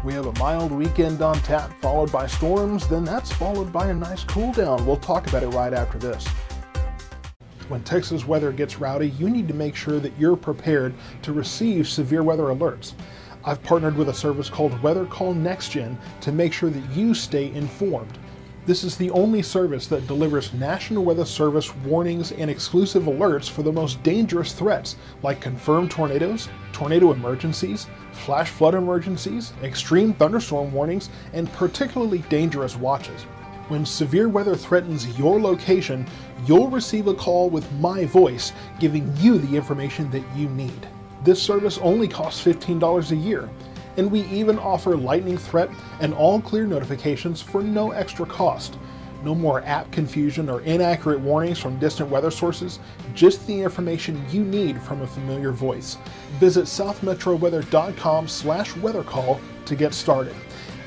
We have a mild weekend on tap followed by storms, then that's followed by a nice cool down. We'll talk about it right after this. When Texas weather gets rowdy, you need to make sure that you're prepared to receive severe weather alerts. I've partnered with a service called Weather Call NextGen to make sure that you stay informed. This is the only service that delivers National Weather Service warnings and exclusive alerts for the most dangerous threats, like confirmed tornadoes, tornado emergencies, flash flood emergencies, extreme thunderstorm warnings, and particularly dangerous watches. When severe weather threatens your location, you'll receive a call with my voice, giving you the information that you need. This service only costs $15 a year. And we even offer lightning threat and all clear notifications for no extra cost. No more app confusion or inaccurate warnings from distant weather sources, just the information you need from a familiar voice. Visit southmetroweather.com/weathercall to get started.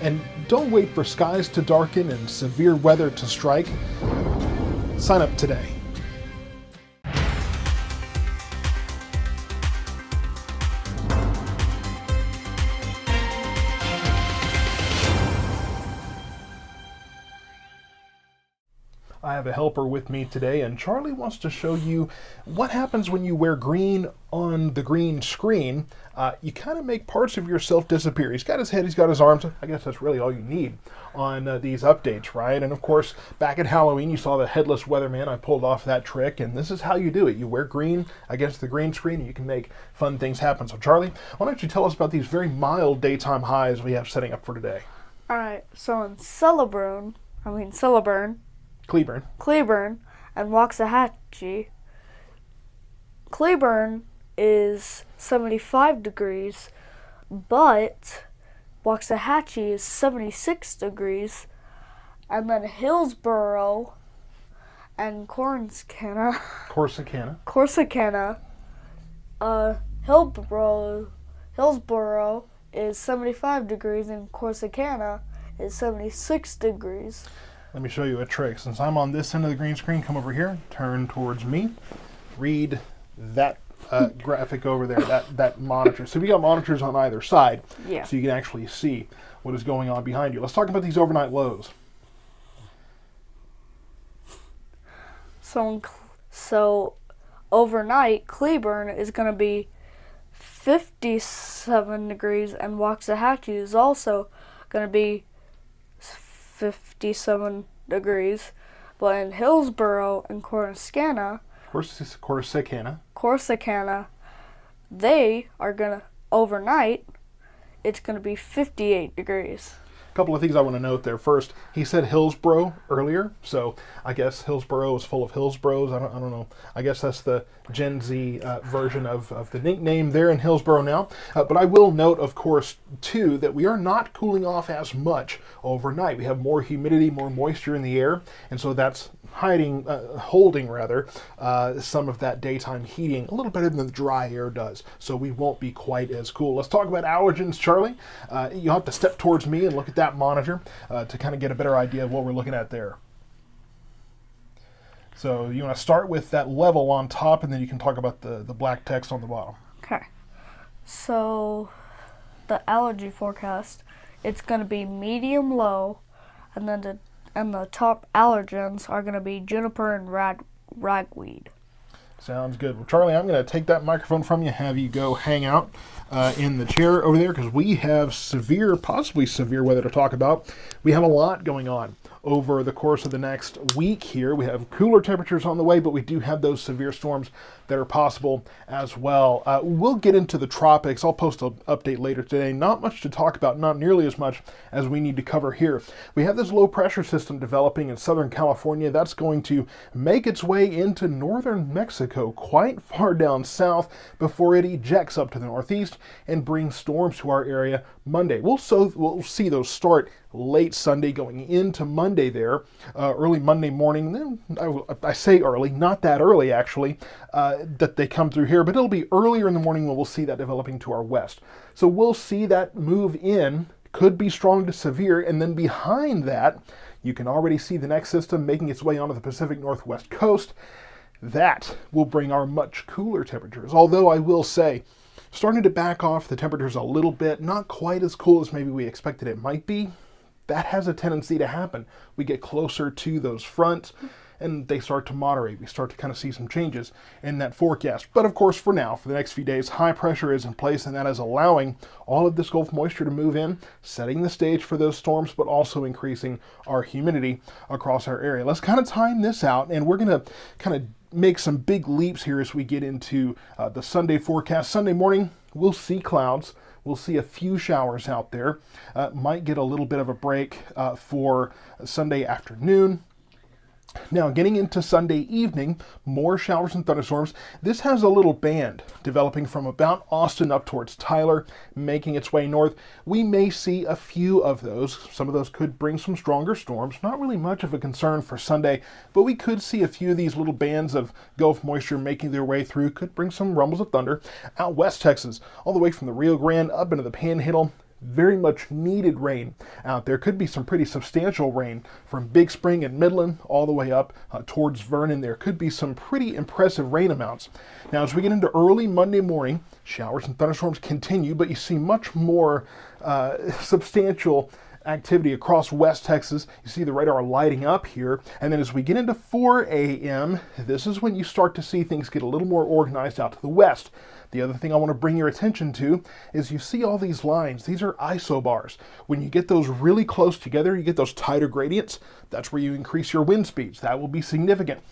And don't wait for skies to darken and severe weather to strike. Sign up today. I have a helper with me today, and Charlie wants to show you what happens when you wear green on the green screen. You kind of make parts of yourself disappear. He's got his head, he's got his arms. I guess that's really all you need on these updates, right? And of course, back at Halloween, you saw the headless weatherman. I pulled off that trick, and this is how you do it. You wear green against the green screen, and you can make fun things happen. So Charlie, why don't you tell us about these very mild daytime highs we have setting up for today? All right, so in Cleburne, and Waxahachie. Cleburne is 75 degrees, but Waxahachie is 76 degrees, and then Hillsboro and Corsicana, Hillsboro is 75 degrees, and Corsicana is 76 degrees. Let me show you a trick. Since I'm on this end of the green screen, come over here, turn towards me, read that graphic over there, that monitor. So we got monitors on either side, yeah, so you can actually see what is going on behind you. Let's talk about these overnight lows. So overnight, Cleburne is going to be 57 degrees, and Waxahachie is also going to be 57 degrees, but in Hillsboro and Corsicana, they are gonna overnight. It's gonna be 58 degrees. A couple of things I want to note there. First, he said Hillsboro earlier, so I guess Hillsboro is full of Hillsboros. I don't know. I guess that's the Gen Z version of the nickname there in Hillsboro now. But I will note, of course, too, that we are not cooling off as much overnight. We have more humidity, more moisture in the air, and so that's holding some of that daytime heating a little better than the dry air does. So we won't be quite as cool. Let's talk about allergens, Charlie. You'll have to step towards me and look at that monitor to kind of get a better idea of what we're looking at there. So you want to start with that level on top, and then you can talk about the black text on the bottom. Okay. So the allergy forecast, it's going to be medium low, and then the top allergens are going to be juniper and ragweed. Sounds good. Well, Charlie, I'm going to take that microphone from you, have you go hang out in the chair over there, because we have possibly severe weather to talk about. We have a lot going on over the course of the next week here. We have cooler temperatures on the way, but we do have those severe storms that are possible as well. We'll get into the tropics. I'll post an update later today. Not much to talk about, not nearly as much as we need to cover here. We have this low pressure system developing in Southern California. That's going to make its way into northern Mexico, quite far down south, before it ejects up to the northeast and brings storms to our area Monday. We'll see those start late Sunday going into Monday there, early Monday morning. Then I say early, not that early actually, that they come through here, but it'll be earlier in the morning when we'll see that developing to our west. So we'll see that move in, could be strong to severe, and then behind that, you can already see the next system making its way onto the Pacific Northwest coast. That will bring our much cooler temperatures. Although I will say, starting to back off. The temperatures a little bit, not quite as cool as maybe we expected it might be. That has a tendency to happen. We get closer to those fronts and they start to moderate. We start to kind of see some changes in that forecast. But of course, for now, for the next few days, high pressure is in place, and that is allowing all of this Gulf moisture to move in, setting the stage for those storms, but also increasing our humidity across our area. Let's kind of time this out, and we're going to kind of make some big leaps here as we get into the Sunday forecast. Sunday morning, we'll see clouds. We'll see a few showers out there. Might get a little bit of a break for Sunday afternoon. Now, getting into Sunday evening, more showers and thunderstorms. This has a little band developing from about Austin up towards Tyler, making its way north. We may see a few of those. Some of those could bring some stronger storms. Not really much of a concern for Sunday, but we could see a few of these little bands of Gulf moisture making their way through. Could bring some rumbles of thunder. Out west Texas, all the way from the Rio Grande up into the Panhandle. Very much needed rain out there. Could be some pretty substantial rain from Big Spring and Midland all the way up towards Vernon. There could be some pretty impressive rain amounts. Now, as we get into early Monday morning, showers and thunderstorms continue, but you see much more substantial activity across West Texas. You see the radar lighting up here. And then as we get into 4 a.m., this is when you start to see things get a little more organized out to the west. The other thing I want to bring your attention to is you see all these lines. These are isobars. When you get those really close together, you get those tighter gradients. That's where you increase your wind speeds. That will be significant.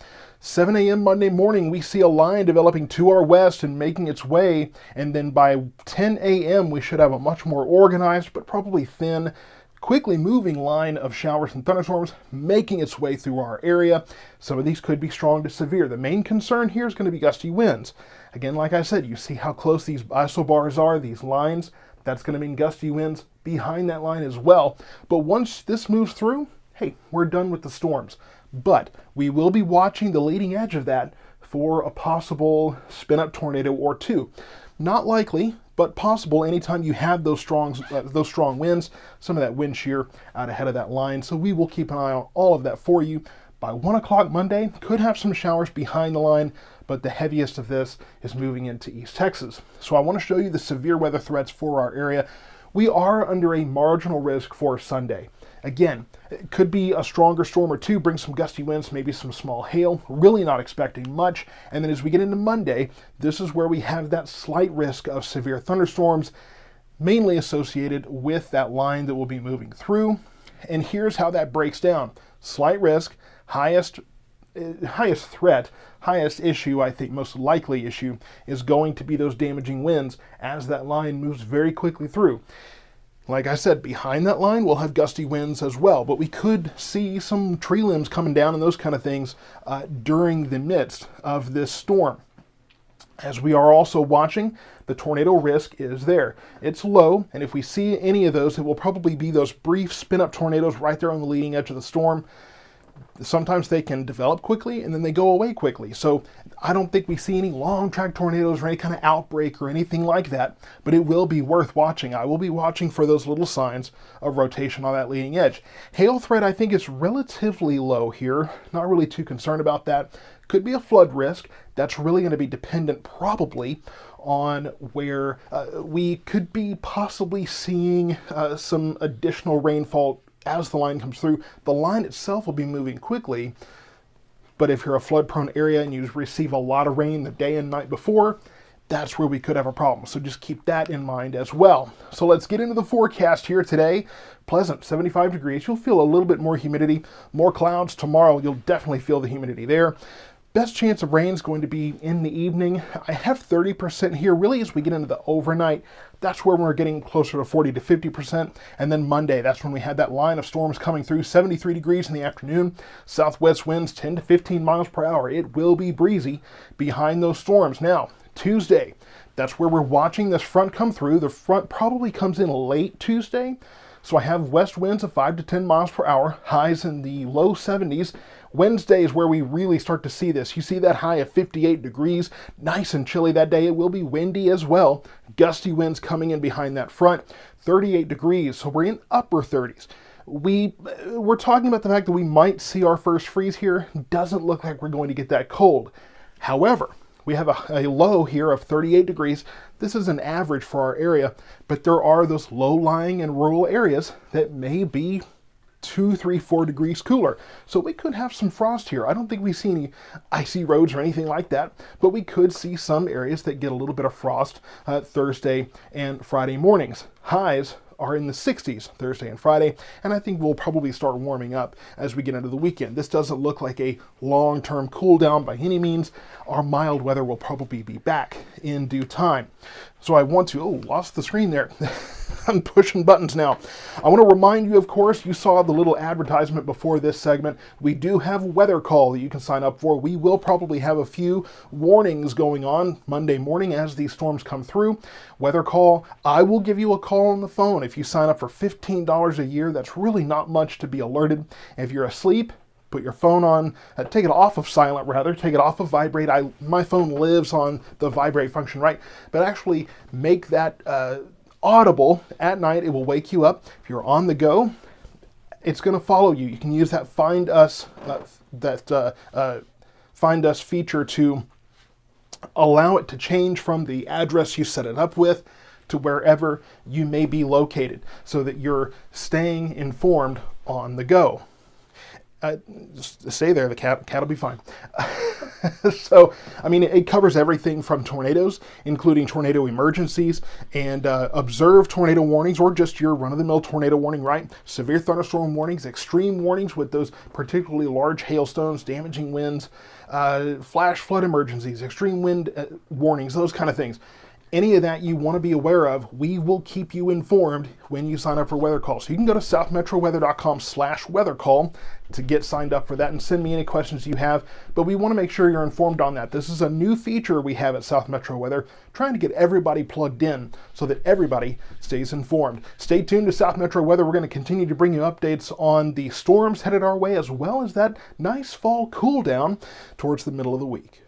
7 a.m. Monday morning, we see a line developing to our west and making its way. And then by 10 a.m., we should have a much more organized, but probably thin, quickly moving line of showers and thunderstorms making its way through our area. Some of these could be strong to severe. The main concern here is going to be gusty winds. Again, like I said, you see how close these isobars are, these lines. That's going to mean gusty winds behind that line as well. But once this moves through, hey, we're done with the storms. But we will be watching the leading edge of that for a possible spin-up tornado or two. Not likely, but possible anytime you have those strong winds, some of that wind shear out ahead of that line. So we will keep an eye on all of that for you. By 1 o'clock Monday, could have some showers behind the line, but the heaviest of this is moving into East Texas. So I want to show you the severe weather threats for our area. We are under a marginal risk for Sunday. Again, it could be a stronger storm or two, bring some gusty winds, maybe some small hail. Really not expecting much. And then as we get into Monday, this is where we have that slight risk of severe thunderstorms, mainly associated with that line that will be moving through. And here's how that breaks down. Slight risk, highest threat, highest issue, I think most likely issue, is going to be those damaging winds as that line moves very quickly through. Like I said, behind that line, we'll have gusty winds as well, but we could see some tree limbs coming down and those kind of things during the midst of this storm. As we are also watching, the tornado risk is there. It's low, and if we see any of those, it will probably be those brief spin-up tornadoes right there on the leading edge of the storm. Sometimes they can develop quickly and then they go away quickly. So I don't think we see any long track tornadoes or any kind of outbreak or anything like that, but it will be worth watching. I will be watching for those little signs of rotation on that leading edge. Hail threat, I think, is relatively low here. Not really too concerned about that. Could be a flood risk. That's really going to be dependent probably on where we could be possibly seeing some additional rainfall as the line comes through. The line itself will be moving quickly, but if you're a flood-prone area and you receive a lot of rain the day and night before, that's where we could have a problem. So just keep that in mind as well. So let's get into the forecast here today. Pleasant, 75 degrees. You'll feel a little bit more humidity, more clouds. Tomorrow, you'll definitely feel the humidity there. Best chance of rain is going to be in the evening. I have 30% here. Really, as we get into the overnight, that's where we're getting closer to 40 to 50%. And then Monday, that's when we had that line of storms coming through, 73 degrees in the afternoon. Southwest winds 10 to 15 miles per hour. It will be breezy behind those storms. Now, Tuesday, that's where we're watching this front come through. The front probably comes in late Tuesday. So I have west winds of 5 to 10 miles per hour, highs in the low 70s. Wednesday is where we really start to see this. You see that high of 58 degrees, nice and chilly that day. It will be windy as well. Gusty winds coming in behind that front, 38 degrees. So we're in upper 30s. We're talking about the fact that we might see our first freeze here. Doesn't look like we're going to get that cold. However, we have a low here of 38 degrees. this is an average for our area, but there are those low-lying and rural areas that may be 2, 3, 4 degrees cooler. So we could have some frost here. I don't think we see any icy roads or anything like that, but we could see some areas that get a little bit of frost Thursday and Friday mornings. Highs are in the 60s Thursday and Friday, and I think we'll probably start warming up as we get into the weekend. This doesn't look like a long-term cool down by any means. Our mild weather will probably be back in due time. So I want to, lost the screen there. I'm pushing buttons now. I want to remind you, of course, you saw the little advertisement before this segment. We do have Weather Call that you can sign up for. We will probably have a few warnings going on Monday morning as these storms come through. Weather Call, I will give you a call on the phone if you sign up for $15 a year. That's really not much to be alerted. If you're asleep, put your phone on, take it off of silent rather, take it off of vibrate. My phone lives on the vibrate function, right? But actually make that audible at night. It will wake you up. If you're on the go, it's going to follow you. You can use that Find Us feature to allow it to change from the address you set it up with to wherever you may be located, so that you're staying informed on the go. Just stay there, the cat will be fine. So, I mean, it covers everything from tornadoes, including tornado emergencies, and observed tornado warnings, or just your run-of-the-mill tornado warning, right? Severe thunderstorm warnings, extreme warnings with those particularly large hailstones, damaging winds, flash flood emergencies, extreme wind warnings, those kind of things. Any of that you want to be aware of, we will keep you informed when you sign up for Weather Call. So you can go to southmetroweather.com/weathercall to get signed up for that and send me any questions you have. But we want to make sure you're informed on that. This is a new feature we have at South Metro Weather, trying to get everybody plugged in so that everybody stays informed. Stay tuned to South Metro Weather. We're going to continue to bring you updates on the storms headed our way, as well as that nice fall cool down towards the middle of the week.